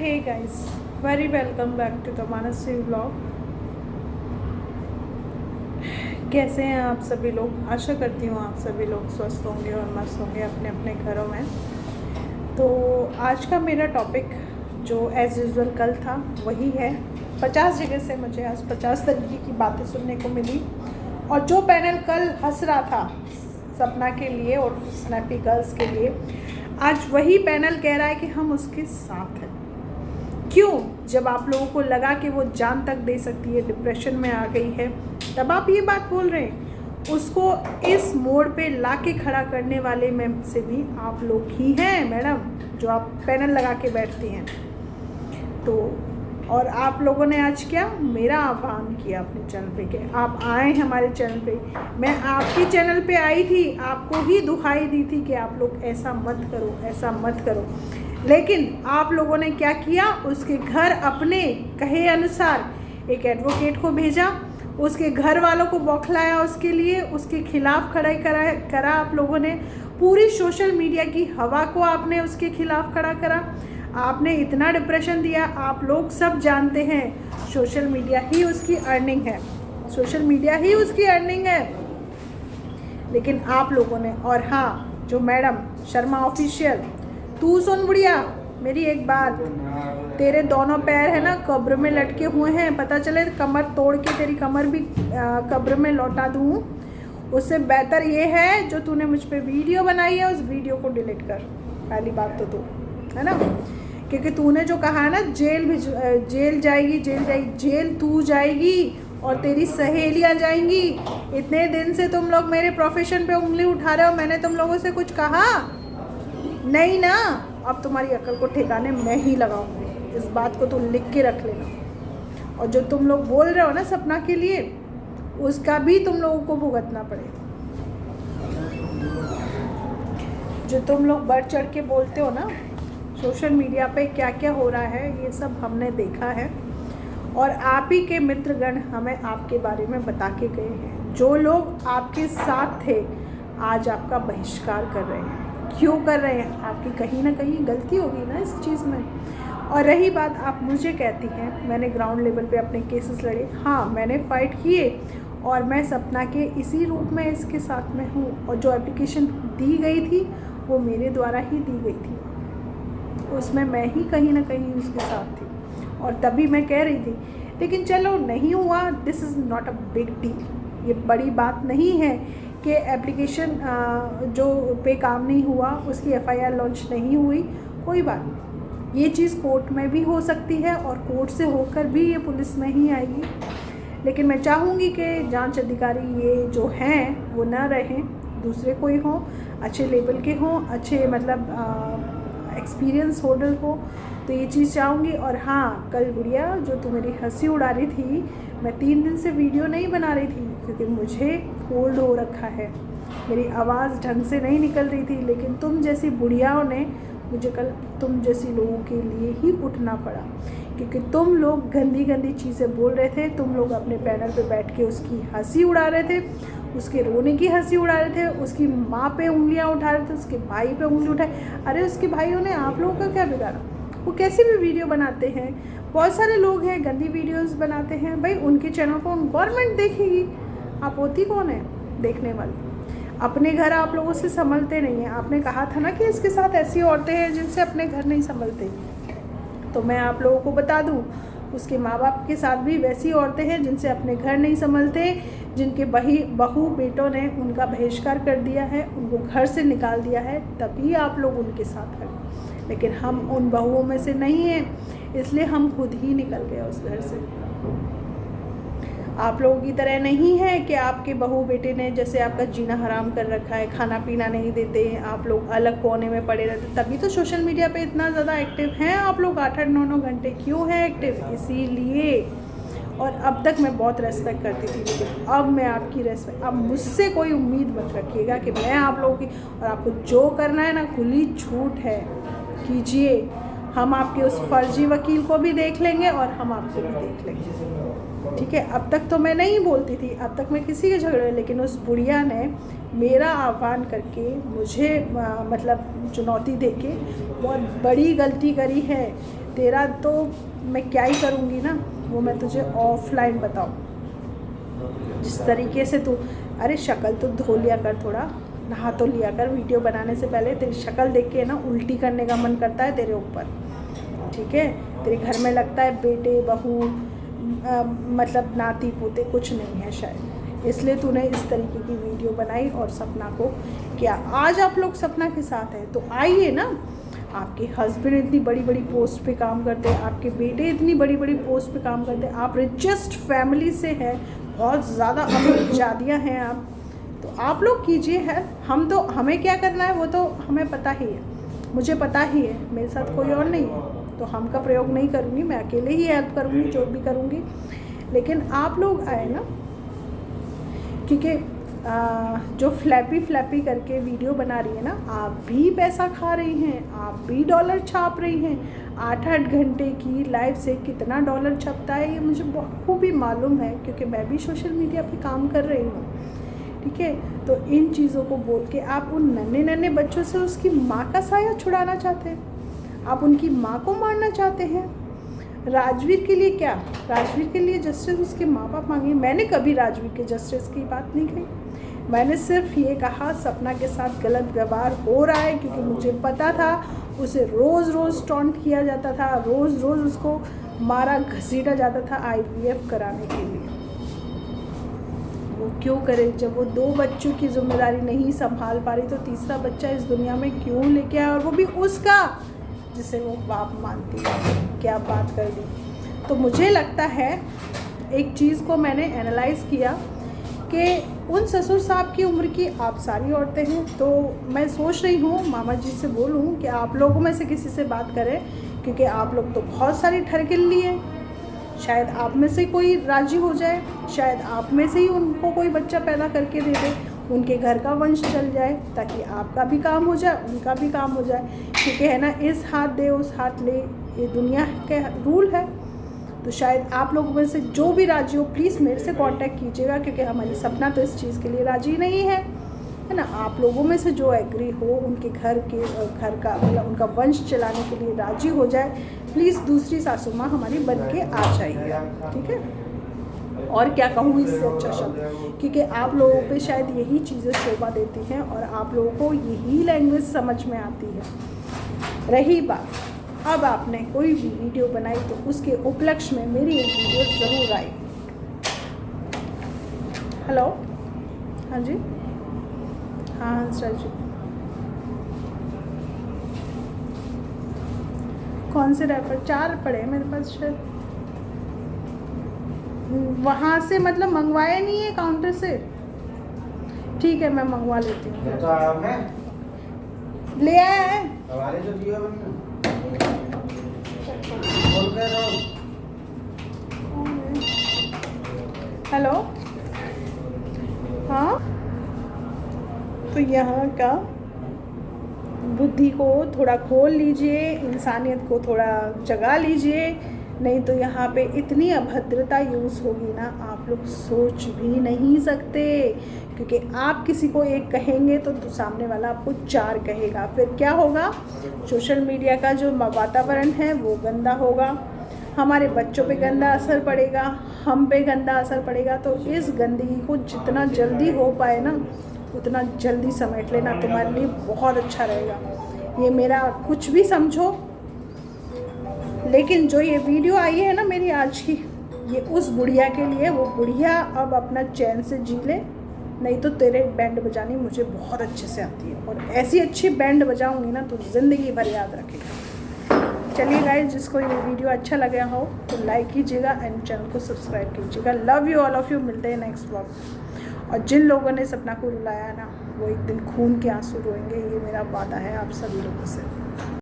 Hey guys, very welcome back to the Mansi vlog. कैसे हैं आप सभी लोग? आशा करती हूँ आप सभी लोग स्वस्थ होंगे और मस्त होंगे अपने अपने घरों में। तो आज का मेरा टॉपिक जो एज़ यूजुअल कल था वही है। 50 जगह से मुझे आज 50 तरीके की बातें सुनने को मिली, और जो पैनल कल हंस रहा था सपना के लिए और स्नैपी गर्ल्स के लिए, आज वही पैनल कह रहा है कि हम उसके साथ हैं। क्यों? जब आप लोगों को लगा कि वो जान तक दे सकती है, डिप्रेशन में आ गई है, तब आप ये बात बोल रहे हैं। उसको इस मोड़ पे लाके खड़ा करने वाले में से भी आप लोग ही हैं मैडम, जो आप पैनल लगा के बैठती हैं। तो और आप लोगों ने आज क्या मेरा आह्वान किया अपने चैनल पे कि आप आए हमारे चैनल पे। मैं आपके चैनल पे आई थी, आपको ही दुहाई दी थी कि आप लोग ऐसा मत करो, ऐसा मत करो। लेकिन आप लोगों ने क्या किया? उसके घर अपने कहे अनुसार एक एडवोकेट को भेजा, उसके घर वालों को बौखलाया, उसके लिए उसके खिलाफ खड़ा करा आप लोगों ने। पूरी सोशल मीडिया की हवा को आपने उसके खिलाफ खड़ा करा। आपने इतना डिप्रेशन दिया। आप लोग सब जानते हैं सोशल मीडिया ही उसकी अर्निंग है, सोशल मीडिया ही उसकी अर्निंग है। लेकिन आप लोगों ने, और हाँ जो मैडम शर्मा ऑफिशियल, तू सुन बुढ़िया मेरी एक बात, तेरे दोनों पैर है ना कब्र में लटके हुए हैं, पता चले कमर तोड़ के तेरी कमर भी कब्र में लौटा दूँ। उससे बेहतर ये है जो तूने मुझ पे वीडियो बनाई है, उस वीडियो को डिलीट कर। पहली बात तो तू है ना, क्योंकि तूने जो कहा है ना जेल जाएगी, जेल तू जाएगी और तेरी सहेलियाँ जाएंगी। इतने दिन से तुम लोग मेरे प्रोफेशन पे उंगली उठा रहे हो, मैंने तुम लोगों से कुछ कहा नहीं ना। अब तुम्हारी अकल को ठिकाने मैं ही लगाऊंगी, इस बात को तुम लिख के रख लेना। और जो तुम लोग बोल रहे हो ना सपना के लिए, उसका भी तुम लोगों को भुगतना पड़ेगा। जो तुम लोग बढ़ चढ़ के बोलते हो ना सोशल मीडिया पे क्या क्या हो रहा है, ये सब हमने देखा है। और आप ही के मित्रगण हमें आपके बारे में बता के गए हैं। जो लोग आपके साथ थे आज आपका बहिष्कार कर रहे हैं। क्यों कर रहे हैं? आपकी कहीं ना कहीं गलती होगी ना इस चीज़ में। और रही बात, आप मुझे कहती हैं मैंने ग्राउंड लेवल पे अपने केसेस लड़े। हाँ, मैंने फ़ाइट किए और मैं सपना के इसी रूप में इसके साथ में हूँ। और जो एप्लीकेशन दी गई थी वो मेरे द्वारा ही दी गई थी, उसमें मैं ही कहीं ना कहीं उसके साथ थी, और तभी मैं कह रही थी। लेकिन चलो नहीं हुआ, this is not a big deal. ये बड़ी बात नहीं है कि एप्लीकेशन जो पे काम नहीं हुआ उसकी एफआईआर लॉन्च नहीं हुई, कोई बात नहीं। ये चीज़ कोर्ट में भी हो सकती है और कोर्ट से होकर भी ये पुलिस में ही आएगी। लेकिन मैं चाहूँगी कि जांच अधिकारी ये जो हैं वो ना रहें, दूसरे कोई हों, अच्छे लेवल के हों, अच्छे मतलब एक्सपीरियंस होल्डर हो, तो ये चीज़ चाहूँगी। और हाँ, कल गुड़िया जो तू मेरी हंसी उड़ा रही थी, मैं 3 दिन से वीडियो नहीं बना रही थी क्योंकि मुझे कोल्ड हो रखा है, मेरी आवाज़ ढंग से नहीं निकल रही थी। लेकिन तुम जैसी बुढ़ियाओं ने मुझे कल, तुम जैसी लोगों के लिए ही उठना पड़ा, क्योंकि तुम लोग गंदी गंदी चीज़ें बोल रहे थे। तुम लोग अपने पैनल पे बैठ के उसकी हंसी उड़ा रहे थे, उसके रोने की हंसी उड़ा रहे थे, उसकी माँ पे उंगलियां उठा रहे थे, उसके भाई पे उंगली उठाए। अरे उसके भाइयों ने आप लोगों का क्या बिगाड़ा? वो कैसी भी वीडियो बनाते हैं, बहुत सारे लोग हैं गंदी वीडियोस बनाते हैं, भाई उनके चैनल को गवर्नमेंट देखेगी। आप होती कौन है देखने वाली? अपने घर आप लोगों से संभलते नहीं हैं। आपने कहा था ना कि इसके साथ ऐसी औरतें हैं जिनसे अपने घर नहीं संभलते, तो मैं आप लोगों को बता दूं, उसके माँ बाप के साथ भी वैसी औरतें हैं जिनसे अपने घर नहीं संभलते, जिनके बहू बेटों ने उनका बहिष्कार कर दिया है, उनको घर से निकाल दिया है, तभी आप लोग उनके साथ खड़े। लेकिन हम उन बहुओं में से नहीं हैं, इसलिए हम खुद ही निकल गए उस घर से। आप लोगों की तरह नहीं है कि आपके बहू बेटे ने जैसे आपका जीना हराम कर रखा है, खाना पीना नहीं देते, आप लोग अलग कोने में पड़े रहते। तभी तो सोशल मीडिया पे इतना ज़्यादा एक्टिव हैं आप लोग, 8-8, 9-9 घंटे क्यों हैं एक्टिव? इसीलिए। और अब तक मैं बहुत रेस्पेक्ट करती थी, लेकिन अब मैं आपकी रेस्पेक्ट, अब मुझसे कोई उम्मीद मत रखिएगा कि मैं आप लोगों की, और आपको जो करना है ना खुली छूट है, कीजिए। हम आपके उस फर्जी वकील को भी देख लेंगे और हम आपको भी देख लेंगे, ठीक है? अब तक तो मैं नहीं बोलती थी, अब तक मैं किसी के झगड़े, लेकिन उस बुढ़िया ने मेरा आह्वान करके मुझे मतलब चुनौती देके बहुत बड़ी गलती करी है। तेरा तो मैं क्या ही करूँगी ना, वो मैं तुझे ऑफलाइन बताऊँ। जिस तरीके से तू, अरे शक्ल तो धो लिया कर, थोड़ा नहा तो लिया कर। वीडियो बनाने से पहले तेरी शक्ल देख के ना उल्टी करने का मन करता है तेरे ऊपर, ठीक है। तेरे घर में लगता है बेटे बहू मतलब नाती पोते कुछ नहीं है शायद, इसलिए तूने इस तरीके की वीडियो बनाई और सपना को क्या। आज आप लोग सपना के साथ हैं तो आइए ना। आपके हस्बैंड इतनी बड़ी बड़ी पोस्ट पे काम करते हैं, आपके बेटे इतनी बड़ी बड़ी पोस्ट पे काम करते हैं, आप रिचेस्ट फैमिली से हैं, बहुत ज़्यादा अमीरजादियाँ हैं आप, तो आप लोग कीजिए है। हम तो, हमें क्या करना है वो तो हमें पता ही है, मुझे पता ही है, मेरे साथ कोई और नहीं है, तो हम का प्रयोग नहीं करूँगी, मैं अकेले ही हेल्प करूँगी जो भी करूँगी। लेकिन आप लोग आए ना, क्योंकि जो फ्लैपी करके वीडियो बना रही है ना, आप भी पैसा खा रही हैं, आप भी डॉलर छाप रही हैं। 8-8 घंटे की लाइव से कितना डॉलर छपता है ये मुझे बखूबी मालूम है, क्योंकि मैं भी सोशल मीडिया पे काम कर रही हूँ, ठीक है। तो इन चीज़ों को बोल के आप उन नन्हे नन्हे बच्चों से उसकी माँ का साया छुड़ाना चाहते हैं, आप उनकी माँ को मारना चाहते हैं। राजवीर के लिए क्या, राजवीर के लिए जस्टिस उसके माँ बाप मांगे। मैंने कभी राजवीर के जस्टिस की बात नहीं कही, मैंने सिर्फ ये कहा सपना के साथ गलत व्यवहार हो रहा है, क्योंकि मुझे पता था उसे रोज़ रोज़ टॉन्ट किया जाता था, रोज़ रोज़ उसको मारा घसीटा जाता था IVF कराने के लिए। वो क्यों करे, जब वो 2 बच्चों की जिम्मेदारी नहीं संभाल पा रही तो तीसरा बच्चा इस दुनिया में क्यों लेके आया, और वो भी उसका जिसे वो बाप मानती है। क्या बात कर दी। तो मुझे लगता है एक चीज़ को मैंने एनालाइज़ किया कि उन ससुर साहब की उम्र की आप सारी औरतें हैं, तो मैं सोच रही हूँ मामा जी से बोलूँ कि आप लोगों में से किसी से बात करें, क्योंकि आप लोग तो बहुत सारी ठरकिल लिए, शायद आप में से कोई राजी हो जाए, शायद आप में से ही उनको कोई बच्चा पैदा करके दे दे, उनके घर का वंश चल जाए, ताकि आपका भी काम हो जाए उनका भी काम हो जाए। क्योंकि है ना, इस हाथ दे उस हाथ ले, ये दुनिया के रूल है। तो शायद आप लोगों में से जो भी राजी हो प्लीज़ मेरे से कांटेक्ट कीजिएगा, क्योंकि हमारी सपना तो इस चीज़ के लिए राजी नहीं है ना। आप लोगों में से जो एग्री हो, उनके घर का मतलब उनका वंश चलाने के लिए राजी हो जाए, प्लीज़ दूसरी सासू माँ हमारी बन के आ जाइए, ठीक है। और क्या कहूँ इससे अच्छा शब्द, क्योंकि आप लोगों पे शायद यही चीज़ें शोभा देती हैं और आप लोगों को यही लैंग्वेज समझ में आती है। रही बात, अब आपने कोई भी वीडियो बनाई तो उसके उपलक्ष्य में मेरी एक वीडियो ज़रूर आई। हेलो, हाँ जी, हाँ हंसराज जी, कौन से रैपर? 4 पड़े मेरे पास शायद, वहाँ से मतलब मंगवाया नहीं है काउंटर से, ठीक है मैं मंगवा लेती हूँ। ले आया है हेलो, हाँ, तो यहाँ का बुद्धि को थोड़ा खोल लीजिए, इंसानियत को थोड़ा जगा लीजिए, नहीं तो यहाँ पे इतनी अभद्रता यूज़ होगी ना, आप लोग सोच भी नहीं सकते। क्योंकि आप किसी को एक कहेंगे तो सामने वाला आपको 4 कहेगा, फिर क्या होगा, सोशल मीडिया का जो वातावरण है वो गंदा होगा, हमारे बच्चों पे गंदा असर पड़ेगा, हम पे गंदा असर पड़ेगा। तो इस गंदगी को जितना जल्दी हो पाए ना उतना जल्दी समेट लेना, तुम्हारे लिए बहुत अच्छा रहेगा। ये मेरा कुछ भी समझो, लेकिन जो ये वीडियो आई है ना मेरी आज की, ये उस बुढ़िया के लिए, वो बुढ़िया अब अपना चैन से जी ले, नहीं तो तेरे बैंड बजानी मुझे बहुत अच्छे से आती है, और ऐसी अच्छी बैंड बजाऊंगी ना तो ज़िंदगी भर याद रखेगा। चलिए गाइस, जिसको ये वीडियो अच्छा लगा हो तो लाइक कीजिएगा एंड चैनल को सब्सक्राइब कीजिएगा। Love you all of you, मिलते हैं नेक्स्ट व्लॉग। और जिन लोगों ने सपना को रुलाया ना, वो एक दिन खून के आंसू रोएंगे, ये मेरा वादा है आप सभी लोगों से।